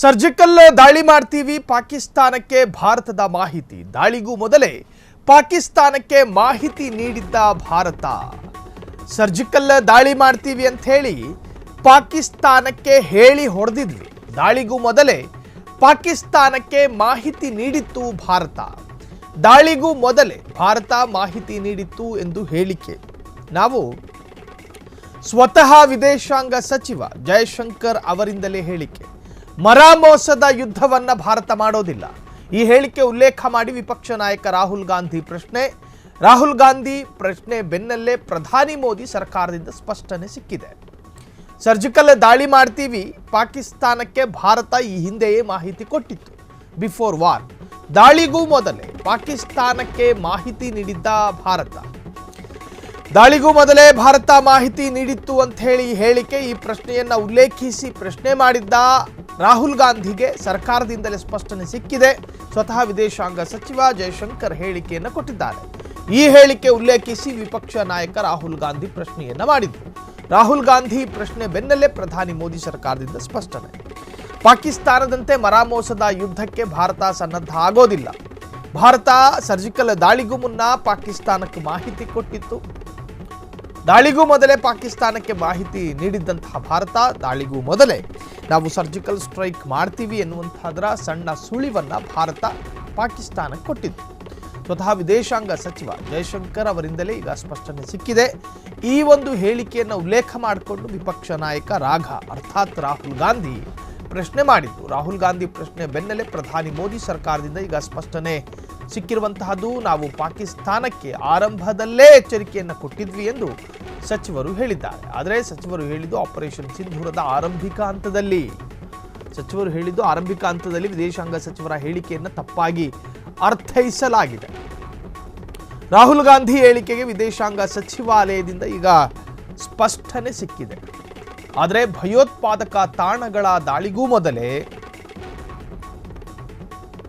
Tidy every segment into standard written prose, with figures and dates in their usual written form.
Surgical ದಾಳಿ ಮಾಡ್ತೀವಿ ಪಾಕಿಸ್ತಾನಕ್ಕೆ ಭಾರತದ ಮಾಹಿತಿ. ದಾಳಿಗೂ ಮೊದಲೇ ಪಾಕಿಸ್ತಾನಕ್ಕೆ ಮಾಹಿತಿ ನೀಡಿದ್ದ ಭಾರತ. ಸರ್ಜಿಕಲ್ ದಾಳಿ ಮಾಡ್ತೀವಿ ಅಂತ ಹೇಳಿ ಪಾಕಿಸ್ತಾನಕ್ಕೆ ಹೇಳಿ ಹೊಡೆದಿದ್ವಿ. ದಾಳಿಗೂ ಮೊದಲೇ ಪಾಕಿಸ್ತಾನಕ್ಕೆ ಮಾಹಿತಿ ನೀಡಿತ್ತು ಭಾರತ. ದಾಳಿಗೂ ಮೊದಲೇ ಭಾರತ ಮಾಹಿತಿ ನೀಡಿತ್ತು ಎಂದು ಹೇಳಿಕೆ. ನಾವು ಸ್ವತಃ ವಿದೇಶಾಂಗ ಸಚಿವ ಜಯಶಂಕರ್ ಅವರಿಂದಲೇ ಹೇಳಿಕೆ. ಮರಾಮೋಸದ ಯುದ್ಧವನ್ನ ಭಾರತ ಮಾಡೋದಿಲ್ಲ. ಈ ಹೇಳಿಕೆ ಉಲ್ಲೇಖ ಮಾಡಿ ವಿಪಕ್ಷ ನಾಯಕ ರಾಹುಲ್ ಗಾಂಧಿ ಪ್ರಶ್ನೆ ಬೆನ್ನಲ್ಲೇ ಪ್ರಧಾನಿ ಮೋದಿ ಸರ್ಕಾರದಿಂದ ಸ್ಪಷ್ಟನೆ ಸಿಕ್ಕಿದೆ. ಸರ್ಜಿಕಲ್ ದಾಳಿ ಮಾಡ್ತೀವಿ ಪಾಕಿಸ್ತಾನಕ್ಕೆ ಭಾರತ ಈ ಹಿಂದೆಯೇ ಮಾಹಿತಿ ಕೊಟ್ಟಿತ್ತು. ಬಿಫೋರ್ ವಾರ್ ದಾಳಿಗೂ ಮೊದಲೇ ಪಾಕಿಸ್ತಾನಕ್ಕೆ ಮಾಹಿತಿ ನೀಡಿದ್ದ ಭಾರತ. ದಾಳಿಗೂ ಮೊದಲೇ ಭಾರತ ಮಾಹಿತಿ ನೀಡಿತ್ತು ಅಂತ ಹೇಳಿ ಹೇಳಿಕೆ. ಈ ಪ್ರಶ್ನೆಯನ್ನ ಉಲ್ಲೇಖಿಸಿ ಪ್ರಶ್ನೆ ಮಾಡಿದ್ದ ರಾಹುಲ್ ಗಾಂಧಿಗೆ ಸರ್ಕಾರದಿಂದಲೇ ಸ್ಪಷ್ಟನೆ ಸಿಕ್ಕಿದೆ. ಸ್ವತಃ ವಿದೇಶಾಂಗ ಸಚಿವ ಜಯಶಂಕರ್ ಹೇಳಿಕೆಯನ್ನು ಕೊಟ್ಟಿದ್ದಾರೆ. ಈ ಹೇಳಿಕೆ ಉಲ್ಲೇಖಿಸಿ ವಿಪಕ್ಷ ನಾಯಕ ರಾಹುಲ್ ಗಾಂಧಿ ಪ್ರಶ್ನೆಯನ್ನ ಮಾಡಿದ್ರು. ರಾಹುಲ್ ಗಾಂಧಿ ಪ್ರಶ್ನೆ ಬೆನ್ನಲ್ಲೇ ಪ್ರಧಾನಿ ಮೋದಿ ಸರ್ಕಾರದಿಂದ ಸ್ಪಷ್ಟನೆ. ಪಾಕಿಸ್ತಾನದಂತೆ ಮರಾಮೋಸದ ಯುದ್ಧಕ್ಕೆ ಭಾರತ ಸನ್ನದ್ಧ ಆಗೋದಿಲ್ಲ. ಭಾರತ ಸರ್ಜಿಕಲ್ ದಾಳಿಗೂ ಮುನ್ನ ಪಾಕಿಸ್ತಾನಕ್ಕೆ ಮಾಹಿತಿ ಕೊಟ್ಟಿತ್ತು. ದಾಳಿಗೂ ಮೊದಲೇ ಪಾಕಿಸ್ತಾನಕ್ಕೆ ಮಾಹಿತಿ ನೀಡಿದ್ದಂತಹ ಭಾರತ ದಾಳಿಗೂ ಮೊದಲೇ ನಾವು ಸರ್ಜಿಕಲ್ ಸ್ಟ್ರೈಕ್ ಮಾಡ್ತೀವಿ ಎನ್ನುವಂತಹದರ ಸಣ್ಣ ಸುಳಿವನ್ನ ಭಾರತ ಪಾಕಿಸ್ತಾನಕ್ಕೆ ಕೊಟ್ಟಿತ್ತು. ಸ್ವತಃ ವಿದೇಶಾಂಗ ಸಚಿವ ಜಯಶಂಕರ್ ಅವರಿಂದಲೇ ಈಗ ಸ್ಪಷ್ಟನೆ ಸಿಕ್ಕಿದೆ. ಈ ಒಂದು ಹೇಳಿಕೆಯನ್ನು ಉಲ್ಲೇಖ ಮಾಡಿಕೊಂಡು ವಿಪಕ್ಷ ನಾಯಕ ಅರ್ಥಾತ್ ರಾಹುಲ್ ಗಾಂಧಿ ಪ್ರಶ್ನೆ ಮಾಡಿದ್ರು. ರಾಹುಲ್ ಗಾಂಧಿ ಪ್ರಶ್ನೆ ಬೆನ್ನಲ್ಲೇ ಪ್ರಧಾನಿ ಮೋದಿ ಸರ್ಕಾರದಿಂದ ಈಗ ಸ್ಪಷ್ಟನೆ ಸಿಕ್ಕಿರುವಂತಹದ್ದು. ನಾವು ಪಾಕಿಸ್ತಾನಕ್ಕೆ ಆರಂಭದಲ್ಲೇ ಎಚ್ಚರಿಕೆಯನ್ನು ಕೊಟ್ಟಿದ್ವಿ ಎಂದು ಸಚಿವರು ಹೇಳಿದ್ದಾರೆ. ಆದರೆ ಸಚಿವರು ಹೇಳಿದ್ದು ಆಪರೇಷನ್ ಸಿಂಧೂರದ ಆರಂಭಿಕ ಹಂತದಲ್ಲಿ ವಿದೇಶಾಂಗ ಸಚಿವರ ಹೇಳಿಕೆಯನ್ನು ತಪ್ಪಾಗಿ ಅರ್ಥೈಸಲಾಗಿದೆ. ರಾಹುಲ್ ಗಾಂಧಿ ಹೇಳಿಕೆಗೆ ವಿದೇಶಾಂಗ ಸಚಿವಾಲಯದಿಂದ ಈಗ ಸ್ಪಷ್ಟನೆ ಸಿಕ್ಕಿದೆ. ಆದರೆ ಭಯೋತ್ಪಾದಕ ತಾಣಗಳ ದಾಳಿಗೂ ಮೊದಲೇ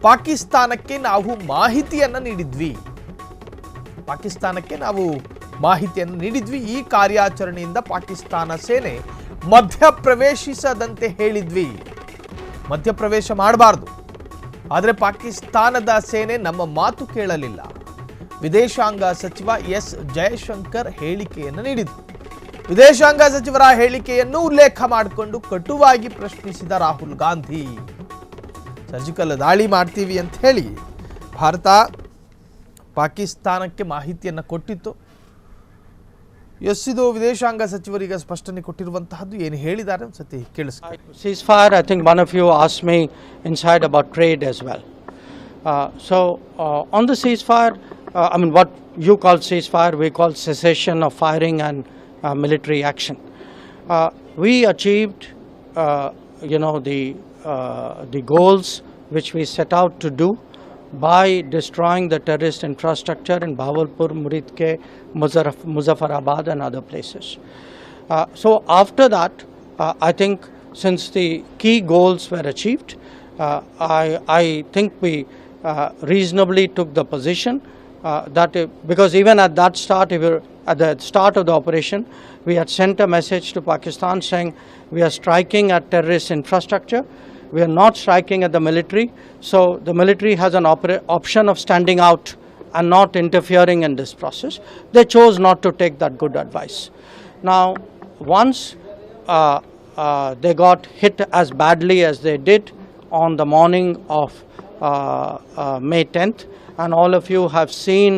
ಪಾಕಿಸ್ತಾನಕ್ಕೆ ನಾವು ಮಾಹಿತಿಯನ್ನು ನೀಡಿದ್ವಿ. ಈ ಕಾರ್ಯಾಚರಣೆಯಿಂದ ಪಾಕಿಸ್ತಾನ ಸೇನೆ ಮಧ್ಯಪ್ರವೇಶಿಸದಂತೆ ಹೇಳಿದ್ವಿ. ಮಧ್ಯಪ್ರವೇಶ ಮಾಡಬಾರದು. ಆದರೆ ಪಾಕಿಸ್ತಾನದ ಸೇನೆ ನಮ್ಮ ಮಾತು ಕೇಳಲಿಲ್ಲ. ವಿದೇಶಾಂಗ ಸಚಿವ ಎಸ್ ಜಯಶಂಕರ್ ಹೇಳಿಕೆಯನ್ನು ನೀಡಿದರು. ವಿದೇಶಾಂಗ ಸಚಿವರ ಹೇಳಿಕೆಯನ್ನು ಉಲ್ಲೇಖ ಮಾಡಿಕೊಂಡು ಕಟುವಾಗಿ ಪ್ರಶ್ನಿಸಿದ ರಾಹುಲ್ ಗಾಂಧಿ. ಸರ್ಜಿಕಲ್ ದಾಳಿ ಮಾಡ್ತೀವಿ ಅಂತ ಹೇಳಿ ಭಾರತ ಪಾಕಿಸ್ತಾನಕ್ಕೆ ಮಾಹಿತಿಯನ್ನು ಕೊಟ್ಟಿತ್ತು. ಇದು ವಿದೇಶಾಂಗ ಸಚಿವರಿಗೆ ಸ್ಪಷ್ಟನೆ ಕೊಟ್ಟಿರುವಂತಹದ್ದು. ಏನು ಹೇಳಿದ್ದಾರೆ ಒಂದ್ಸತಿ ಕೇಳಿಸ್ಕೊಳ್ಳಿ. Ceasefire, I think one of you asked me inside about trade as well. On the ceasefire, what you call ceasefire, we call cessation of firing and military action. We achieved, the goals which we set out to do by destroying the terrorist infrastructure in Bahawalpur, Muridke, Muzaffarabad and other places. So after that, I think since the key goals were achieved, I think we reasonably took the position that because even at the start of the operation, we had sent a message to Pakistan saying we are striking at terrorist infrastructure. We are not striking at the military. So the military has an option of standing out and not interfering in this process. They chose not to take that good advice. Now, once they got hit as badly as they did on the morning of May 10th, and all of you have seen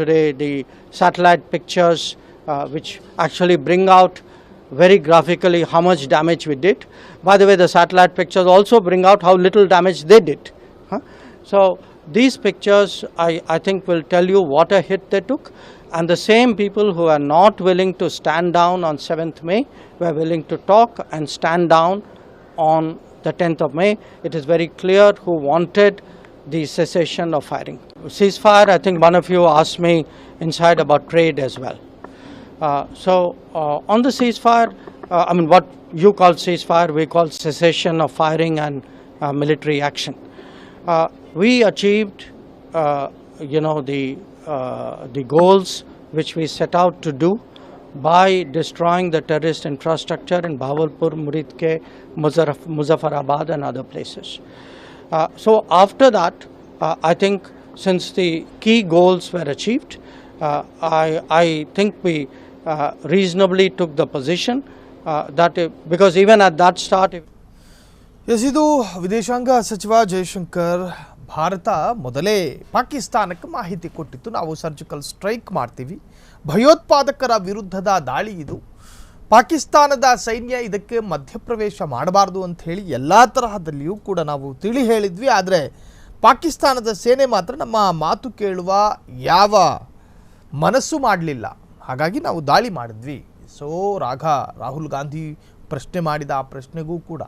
today the satellite pictures which actually bring out very graphically how much damage we did. By the way, the satellite pictures also bring out how little damage they did. So these pictures I think will tell you what a hit they took, and the same people who are not willing to stand down on 7th May were willing to talk and stand down on the 10th of May. It is very clear who wanted the cessation of firing. Ceasefire, I think one of you asked me inside about trade as well. On the ceasefire, what you call ceasefire, we call cessation of firing and military action. We achieved, the goals which we set out to do by destroying the terrorist infrastructure in Bahawalpur, Muridke, Muzaffarabad and other places. So after that, I think since the key goals were achieved, I think we reasonably took the position that because even at that start, yes, ಇದು ವಿದೇಶಾಂಗ ಸಚಿವ ಜಯಶಂಕರ್. ಭಾರತ ಮೊದಲೇ ಪಾಕಿಸ್ತಾನಕ್ಕೆ ಮಾಹಿತಿ ಕೊಟ್ಟಿತ್ತು, ನಾವು surgical strike ಮಾಡ್ತೀವಿ, ಭಯೋತ್ಪಾದಕರ ವಿರುದ್ಧದ ದಾಳಿ ಇದು, ಪಾಕಿಸ್ತಾನದ ಸೈನ್ಯ ಇದಕ್ಕೆ ಮಧ್ಯಪ್ರವೇಶ ಮಾಡಬಾರ್ದು ಅಂತ ಹೇಳಿ ಎಲ್ಲ ತರಹದಲ್ಲಿಯೂ ಕೂಡ ನಾವು ತಿಳಿ ಹೇಳಿದ್ವಿ. ಆದರೆ ಪಾಕಿಸ್ತಾನದ ಸೇನೆ ಮಾತ್ರ ನಮ್ಮ ಮಾತು ಕೇಳುವ ಯಾವ ಮನಸ್ಸು ಮಾಡಲಿಲ್ಲ, ಹಾಗಾಗಿ ನಾವು ದಾಳಿ ಮಾಡಿದ್ವಿ. ಸೊ ರಾಹುಲ್ ಗಾಂಧಿ ಪ್ರಶ್ನೆ ಮಾಡಿದ ಆ ಪ್ರಶ್ನೆಗೂ ಕೂಡ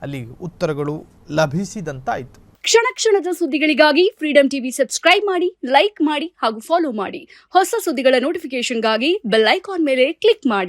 ಅಲ್ಲಿ ಉತ್ತರಗಳು ಲಭಿಸಿದಂತಾಯಿತು. ಕ್ಷಣ ಕ್ಷಣದ ಸುದ್ದಿಗಳಿಗಾಗಿ ಫ್ರೀಡಂ ಟಿವಿ ಸಬ್ಸ್ಕ್ರೈಬ್ ಮಾಡಿ, ಲೈಕ್ ಮಾಡಿ ಹಾಗೂ ಫಾಲೋ ಮಾಡಿ. ಹೊಸ ಸುದ್ದಿಗಳ ನೋಟಿಫಿಕೇಶನ್ಗಾಗಿ ಬೆಲ್ ಐಕಾನ್ ಮೇಲೆ ಕ್ಲಿಕ್ ಮಾಡಿ.